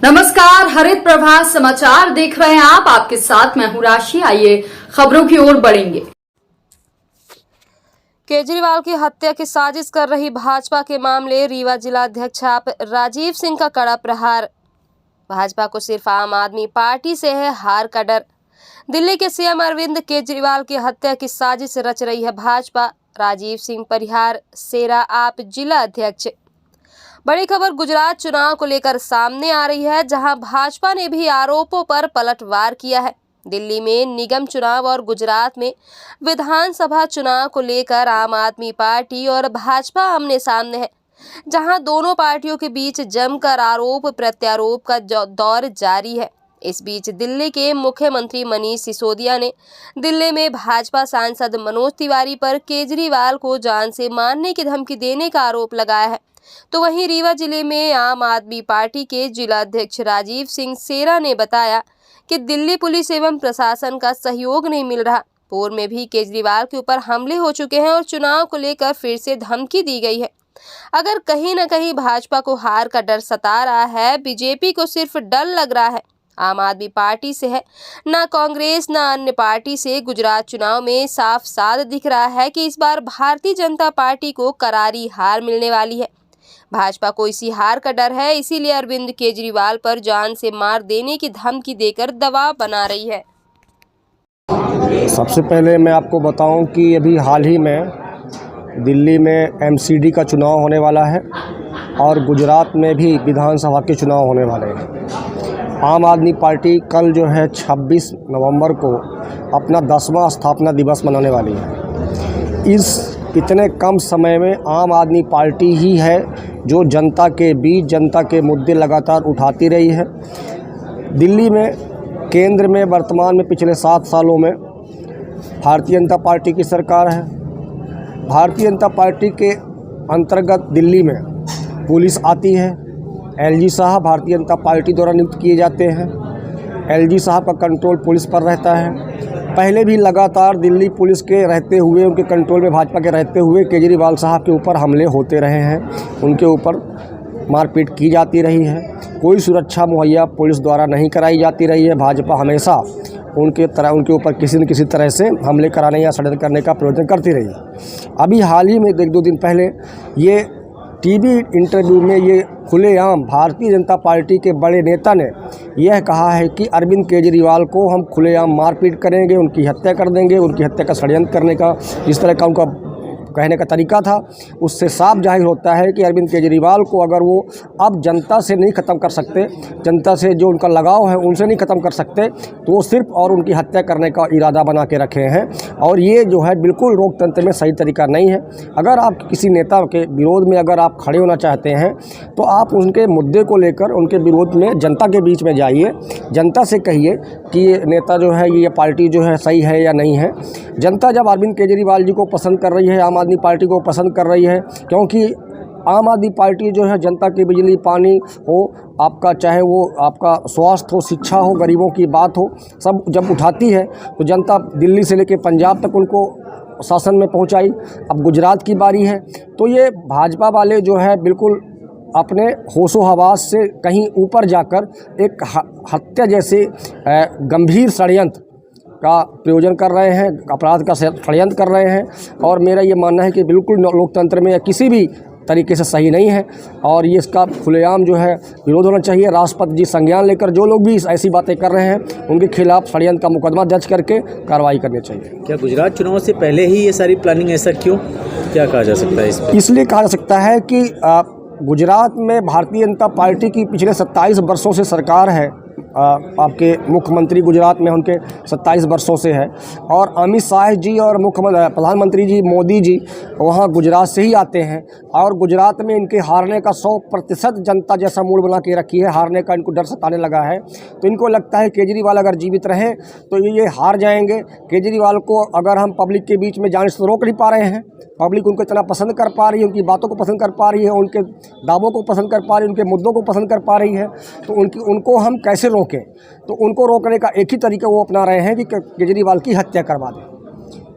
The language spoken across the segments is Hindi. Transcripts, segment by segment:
नमस्कार, हरित प्रभात समाचार देख रहे हैं आप। आपके साथ मैं हूं राशि। आइए खबरों की ओर बढ़ेंगे। केजरीवाल की हत्या की साजिश कर रही भाजपा के मामले, रीवा जिला अध्यक्ष आप राजीव सिंह का कड़ा प्रहार। भाजपा को सिर्फ आम आदमी पार्टी से है हार का डर। दिल्ली के सीएम अरविंद केजरीवाल की हत्या की साजिश रच रही है भाजपा। राजीव सिंह परिहार सेरा आप जिला अध्यक्ष। बड़ी खबर गुजरात चुनाव को लेकर सामने आ रही है, जहां भाजपा ने भी आरोपों पर पलटवार किया है। दिल्ली में निगम चुनाव और गुजरात में विधानसभा चुनाव को लेकर आम आदमी पार्टी और भाजपा आमने सामने है, जहां दोनों पार्टियों के बीच जमकर आरोप प्रत्यारोप का दौर जारी है। इस बीच दिल्ली के मुख्यमंत्री मनीष सिसोदिया ने दिल्ली में भाजपा सांसद मनोज तिवारी पर केजरीवाल को जान से मारने की धमकी देने का आरोप लगाया है। तो वहीं रीवा जिले में आम आदमी पार्टी के जिला अध्यक्ष राजीव सिंह सेरा ने बताया कि दिल्ली पुलिस एवं प्रशासन का सहयोग नहीं मिल रहा। पूर्व में भी केजरीवाल के ऊपर हमले हो चुके हैं और चुनाव को लेकर फिर से धमकी दी गई है। अगर कहीं न कहीं भाजपा को हार का डर सता रहा है, बीजेपी को सिर्फ डर लग रहा है, आम आदमी पार्टी से है, ना कांग्रेस ना अन्य पार्टी से, गुजरात चुनाव में साफ साफ दिख रहा है कि इस बार भारतीय जनता पार्टी को करारी हार मिलने वाली है। भाजपा को इसी हार का डर है, इसीलिए अरविंद केजरीवाल पर जान से मार देने की धमकी देकर दबाव बना रही है। सबसे पहले मैं आपको बताऊं कि अभी हाल ही में दिल्ली में एमसीडी का चुनाव होने वाला है और गुजरात में भी विधानसभा के चुनाव होने वाले हैं। आम आदमी पार्टी कल जो है 26 नवंबर को अपना 10वां स्थापना दिवस मनाने वाली है। इस इतने कम समय में आम आदमी पार्टी ही है जो जनता के बीच जनता के मुद्दे लगातार उठाती रही है। दिल्ली में केंद्र में वर्तमान में पिछले 7 सालों में भारतीय जनता पार्टी की सरकार है। भारतीय जनता पार्टी के अंतर्गत दिल्ली में पुलिस आती है। एलजी साहब भारतीय जनता पार्टी द्वारा नियुक्त किए जाते हैं। एलजी साहब का कंट्रोल पुलिस पर रहता है। पहले भी लगातार दिल्ली पुलिस के रहते हुए, उनके कंट्रोल में भाजपा के रहते हुए केजरीवाल साहब के ऊपर हमले होते रहे हैं, उनके ऊपर मारपीट की जाती रही है। कोई सुरक्षा मुहैया पुलिस द्वारा नहीं कराई जाती रही है। भाजपा हमेशा उनके ऊपर किसी न किसी तरह से हमले कराने या षड्यंत्र करने का प्रयत्न करती रही है। अभी हाल ही में 1-2 दिन पहले ये टीवी इंटरव्यू में ये खुलेआम भारतीय जनता पार्टी के बड़े नेता ने यह कहा है कि अरविंद केजरीवाल को हम खुलेआम मारपीट करेंगे, उनकी हत्या कर देंगे। उनकी हत्या का षड्यंत्र करने का जिस तरह का उनका कहने का तरीका था, उससे साफ जाहिर होता है कि अरविंद केजरीवाल को अगर वो अब जनता से नहीं ख़त्म कर सकते, जनता से जो उनका लगाव है उनसे नहीं ख़त्म कर सकते, तो वो सिर्फ और उनकी हत्या करने का इरादा बना के रखे हैं। और ये जो है बिल्कुल लोकतंत्र में सही तरीका नहीं है। अगर आप किसी नेता के विरोध में अगर आप खड़े होना चाहते हैं तो आप उनके मुद्दे को लेकर उनके विरोध में जनता के बीच में जाइए, जनता से कहिए कि ये नेता जो है, ये पार्टी जो है सही है या नहीं है। जनता जब अरविंद केजरीवाल जी को पसंद कर रही है, आम आदमी पार्टी को पसंद कर रही है, क्योंकि आम आदमी पार्टी जो है जनता की बिजली पानी हो, आपका चाहे वो आपका स्वास्थ्य हो, शिक्षा हो, गरीबों की बात हो, सब जब उठाती है तो जनता दिल्ली से लेकर पंजाब तक उनको शासन में पहुंचाई। अब गुजरात की बारी है, तो ये भाजपा वाले जो है बिल्कुल अपने होशो हवास से कहीं ऊपर जाकर एक हत्या जैसे गंभीर षड्यंत्र का प्रयोजन कर रहे हैं, अपराध का षड्यंत्र कर रहे हैं। और मेरा ये मानना है कि बिल्कुल लोकतंत्र में या किसी भी तरीके से सही नहीं है और ये इसका खुलेआम जो है विरोध होना चाहिए। राष्ट्रपति जी संज्ञान लेकर जो लोग भी ऐसी बातें कर रहे हैं उनके खिलाफ षड्यंत्र का मुकदमा दर्ज करके कार्रवाई करनी चाहिए। क्या गुजरात चुनाव से पहले ही ये सारी प्लानिंग, ऐसा क्यों, क्या कहा जा सकता है इस पर? इसलिए कहा जा सकता है कि गुजरात में भारतीय जनता पार्टी की पिछले 27 वर्षों से सरकार है। आपके मुख्यमंत्री गुजरात में उनके 27 वर्षों से है और अमित शाह जी और प्रधानमंत्री जी मोदी जी वहाँ गुजरात से ही आते हैं और गुजरात में इनके हारने का 100% जनता जैसा मूड बना के रखी है। हारने का इनको डर सताने लगा है, तो इनको लगता है केजरीवाल अगर जीवित रहे तो ये हार जाएंगे। केजरीवाल को अगर हम पब्लिक के बीच में जाने से रोक नहीं पा रहे हैं, पब्लिक उनको इतना पसंद कर पा रही है, उनकी बातों को पसंद कर पा रही है, उनके दावों को पसंद कर पा रही है, उनके मुद्दों को पसंद कर पा रही है, तो उनको हम कैसे रोकें? तो उनको रोकने का एक ही तरीका वो अपना रहे हैं कि केजरीवाल की हत्या करवा दें।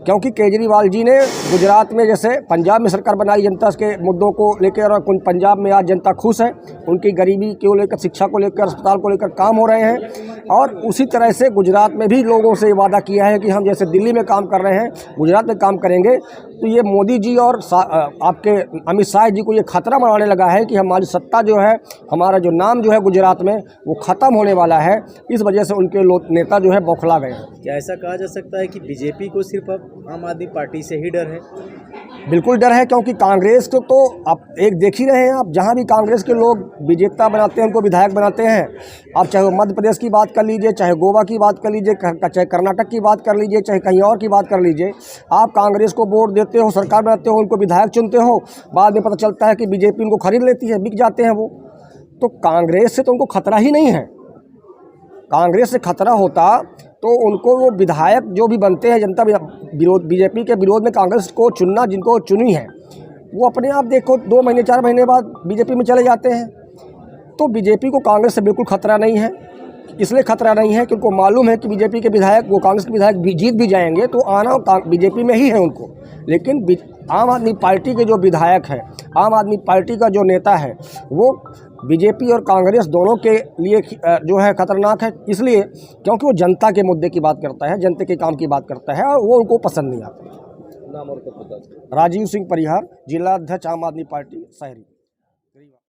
क्योंकि केजरीवाल जी ने गुजरात में जैसे पंजाब में सरकार बनाई, जनता के मुद्दों को लेकर, और पंजाब में आज जनता खुश है, उनकी गरीबी को लेकर, शिक्षा को लेकर, अस्पताल को लेकर काम हो रहे हैं। और उसी तरह से गुजरात में भी लोगों से वादा किया है कि हम जैसे दिल्ली में काम कर रहे हैं गुजरात में काम करेंगे। तो ये मोदी जी और आपके अमित शाह जी को ये खतरा बनाने लगा है कि हमारी सत्ता जो है, हमारा जो नाम जो है गुजरात में वो ख़त्म होने वाला है। इस वजह से उनके नेता जो है बौखला गए। क्या ऐसा कहा जा सकता है कि बीजेपी को सिर्फ अब आम आदमी पार्टी से ही डर है? बिल्कुल डर है, क्योंकि कांग्रेस को तो आप एक देख ही रहे हैं। आप जहां भी कांग्रेस के लोग विजेता बनाते हैं, उनको विधायक बनाते हैं। आप चाहे वो मध्य प्रदेश की बात कर लीजिए, चाहे गोवा की बात कर लीजिए, चाहे कर्नाटक की बात कर लीजिए, चाहे कहीं और की बात कर लीजिए, आप कांग्रेस को वोट देते हो, सरकार बनाते हो, उनको विधायक चुनते हो, बाद में पता चलता है कि बीजेपी उनको खरीद लेती है, बिक जाते हैं वो। तो कांग्रेस से तो उनको खतरा ही नहीं है। कांग्रेस से खतरा होता तो उनको वो विधायक जो भी बनते हैं, जनता विरोध, बीजेपी के विरोध में कांग्रेस को चुनना, जिनको चुनी है, वो अपने आप देखो 2 महीने 4 महीने बाद बीजेपी में चले जाते हैं। तो बीजेपी को कांग्रेस से बिल्कुल खतरा नहीं है। इसलिए खतरा नहीं है कि उनको मालूम है कि बीजेपी के विधायक, वो कांग्रेस के विधायक जीत भी जाएंगे तो आना बीजेपी में ही है उनको। लेकिन आम आदमी पार्टी के जो विधायक हैं, आम आदमी पार्टी का जो नेता है, वो बीजेपी और कांग्रेस दोनों के लिए जो है खतरनाक है। इसलिए क्योंकि वो जनता के मुद्दे की बात करता है, जनता के काम की बात करता है, और वो उनको पसंद नहीं आता। नाम और पद बता दो। राजीव सिंह परिहार, जिला अध्यक्ष आम आदमी पार्टी शहरी।